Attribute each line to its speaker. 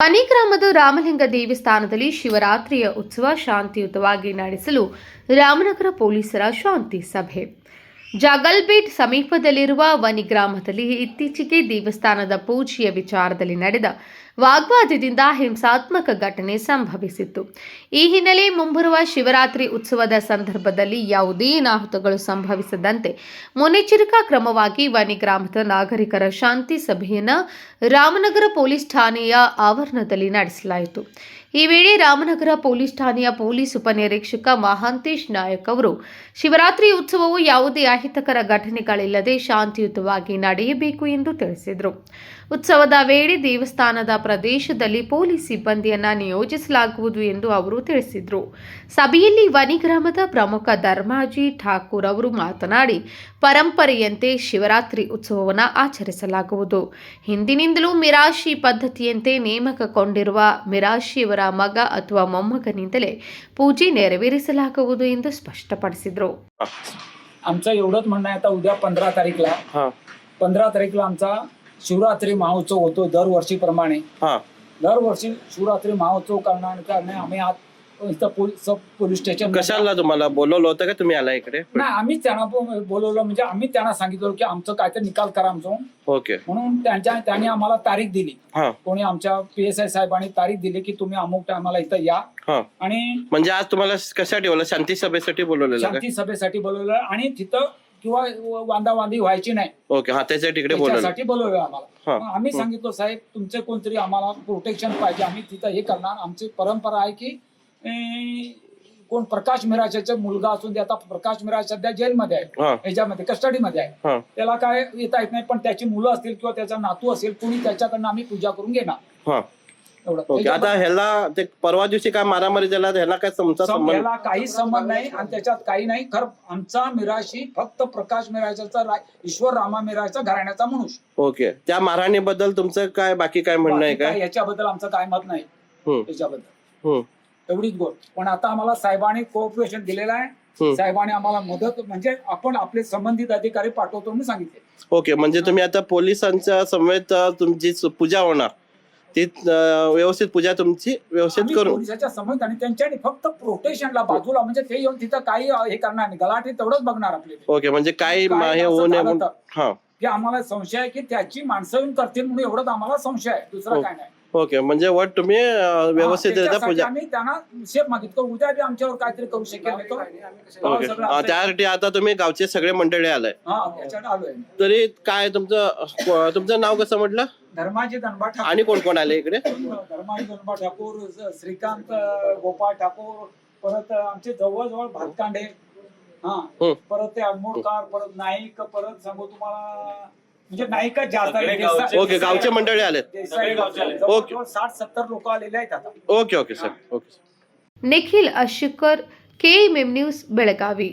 Speaker 1: ವನಿ ಗ್ರಾಮದ ರಾಮಲಿಂಗ ದೇವಸ್ಥಾನದಲ್ಲಿ ಶಿವರಾತ್ರಿಯ ಉತ್ಸವ ಶಾಂತಿಯುತವಾಗಿ ನಡೆಸಲು ರಾಮನಗರ ಪೊಲೀಸರ ಶಾಂತಿ ಸಭೆ. ಜಾಗಲ್ಬೇಟ್ ಸಮೀಪದಲ್ಲಿರುವ ವನಿ ಗ್ರಾಮದಲ್ಲಿ ಇತ್ತೀಚೆಗೆ ದೇವಸ್ಥಾನದ ಪೂಜೆಯ ವಿಚಾರದಲ್ಲಿ ನಡೆದ ವಾಗ್ವಾದದಿಂದ ಹಿಂಸಾತ್ಮಕ ಘಟನೆ ಸಂಭವಿಸಿತ್ತು. ಈ ಹಿನ್ನೆಲೆ ಮುಂಬರುವ ಶಿವರಾತ್ರಿ ಉತ್ಸವದ ಸಂದರ್ಭದಲ್ಲಿ ಯಾವುದೇ ಅನಾಹುತಗಳು ಸಂಭವಿಸದಂತೆ ಮುನ್ನೆಚ್ಚರಿಕಾ ಕ್ರಮವಾಗಿ ವನಿ ಗ್ರಾಮದ ನಾಗರಿಕರ ಶಾಂತಿ ಸಭೆಯನ್ನು ರಾಮನಗರ ಪೊಲೀಸ್ ಠಾಣೆಯ ಆವರಣದಲ್ಲಿ ನಡೆಸಲಾಯಿತು. ಈ ವೇಳೆ ರಾಮನಗರ ಪೊಲೀಸ್ ಠಾಣೆಯ ಪೊಲೀಸ್ ಉಪನಿರೀಕ್ಷಕ ಮಹಾಂತೇಶ್ ನಾಯಕ್ ಅವರು ಶಿವರಾತ್ರಿ ಉತ್ಸವವು ಯಾವುದೇ ಅಹಿತಕರ ಘಟನೆಗಳಿಲ್ಲದೆ ಶಾಂತಿಯುತವಾಗಿ ನಡೆಯಬೇಕು ಎಂದು ತಿಳಿಸಿದರು. ಉತ್ಸವದ ವೇಳೆ ದೇವಸ್ಥಾನದ ಪ್ರದೇಶದಲ್ಲಿ ಪೊಲೀಸ್ ಸಿಬ್ಬಂದಿಯನ್ನು ನಿಯೋಜಿಸಲಾಗುವುದು ಎಂದು ಅವರು ತಿಳಿಸಿದರು. ಸಭೆಯಲ್ಲಿ ವನಿ ಗ್ರಾಮದ ಪ್ರಮುಖ ಧರ್ಮಾಜಿ ಠಾಕೂರ್ ಅವರು ಮಾತನಾಡಿ, ಪರಂಪರೆಯಂತೆ ಶಿವರಾತ್ರಿ ಉತ್ಸವವನ್ನು ಆಚರಿಸಲಾಗುವುದು. ಹಿಂದಿನಿಂದಲೂ ಮಿರಾಶಿ ಪದ್ಧತಿಯಂತೆ ನೇಮಕಗೊಂಡಿರುವ ಮಿರಾಶಿಯವರ ಮಗ ಅಥವಾ ಮೊಮ್ಮಗನಿಂದಲೇ ಪೂಜೆ ನೆರವೇರಿಸಲಾಗುವುದು ಎಂದು स्पष्टपडिಸಿದರು.
Speaker 2: आमचं एवढंच म्हणणं आहे. आता उद्या 15 तारीखला आमचा शिवरात्री महोत्सव होतो दरवर्षीप्रमाणे. दरवर्षी शिवरात्री महोत्सव करण्याने आम्ही आज इथं पोलीस स्टेशन
Speaker 3: कशाला तुम्हाला बोलवलं होतं का तुम्ही आला इकडे?
Speaker 2: नाही, आम्हीच त्यांना बोलवलं. म्हणजे आम्ही त्यांना सांगितलं की आमचं काहीतरी निकाल करा आमचं.
Speaker 3: ओके.
Speaker 2: म्हणून त्यांनी आम्हाला तारीख दिली. कोणी आमच्या PSI साहेबांनी तारीख दिली की तुम्ही अमुक टायमाला इथं या. आणि
Speaker 3: म्हणजे आज तुम्हाला कशासाठी बोलवलं? शांती सभेसाठी बोलवलेलं?
Speaker 2: शांती सभेसाठी बोलवलं आणि तिथं किंवा वांदावांदी व्हायची नाही.
Speaker 3: ओके. हा, त्यासाठी इकडे
Speaker 2: बोलवलं आम्हाला. आम्ही सांगितलं, साहेब तुमचे कोणतरी आम्हाला प्रोटेक्शन पाहिजे, आम्ही तिथं हे करणार. आमची परंपरा आहे की कोण प्रकाश मिराशाचा मुलगा असून दे. आता प्रकाश मिराज सध्या जेलमध्ये आहे, ह्याच्यामध्ये कस्टडीमध्ये आहे. त्याला काय येता येत नाही, पण त्याची मुलं असतील किंवा त्याचा नातू असेल कुणी, त्याच्याकडनं आम्ही पूजा करून घेणार.
Speaker 3: ओके. आता ह्याला ते परवा दिवशी काय मारामारी झाला, ह्याला काय संबंध?
Speaker 2: ह्याला काही संबंध नाही आणि त्याच्यात काही नाही. खरं आमचा मिराशी फक्त प्रकाश मिराशाचा, ईश्वर रामा मिराशचा घराण्याचा मनुष्य.
Speaker 3: ओके. त्या मारहाणीबद्दल तुमचं काय बाकी काय म्हणणं आहे का?
Speaker 2: याच्याबद्दल आमचं काय मत नाही. त्याच्याबद्दल एवढीच गोष्ट. पण आता आम्हाला साहेबांनी कोऑपरेशन दिलेलं आहे. साहेबांनी आम्हाला मदत, म्हणजे आपण आपले संबंधित अधिकारी पाठवतो म्हणून सांगितले.
Speaker 3: ओके. म्हणजे तुम्ही आता पोलिसांच्या समेत तुमची पूजा होणार, ती व्यवस्थित पूजा तुमची व्यवस्थित करून
Speaker 2: पोलिसाच्या समेत, आणि त्यांच्यानी फक्त प्रोटेक्शनला बाजूला, म्हणजे ते येऊन तिथं काही हे करणार नाही, गलाठी तेवढंच बघणार आपले.
Speaker 3: ओके. म्हणजे काही हे होऊ नये म्हणून. हा,
Speaker 2: की आम्हाला संशय आहे की त्याची माणसं येऊन करतील म्हणून एवढंच आम्हाला संशय आहे, दुसरं काय नाही.
Speaker 3: ओके. म्हणजे वट तुम्ही व्यवस्थित पूजा.
Speaker 2: आम्ही त्यांना शेप मागितलं, उद्या बी आमच्यावर काहीतरी करू शकेल.
Speaker 3: त्यासाठी आता तुम्ही गावचे सगळे मंडळी आलाय.
Speaker 2: आलोय.
Speaker 3: तरी काय तुमचं नाव कसं म्हटलं?
Speaker 2: धर्माजी धनबा ठाकूर.
Speaker 3: आणि कोण कोण आले इकडे?
Speaker 2: धर्माजी धनबा ठाकूर, श्रीकांत गोपाळ ठाकूर, परत आमचे जवळजवळ भातकांडे, परत ते अनमोडकार, परत नाईक, परत सांगू तुम्हाला म्हणजे नाईक जास्त.
Speaker 3: ओके. गावचे मंडळी आले.
Speaker 2: ओके. 60-70 लोक आलेले आहेत आता.
Speaker 3: Okay. Okay sir. Okay.
Speaker 1: Nikhil Ashukar, KMM news, Belagavi.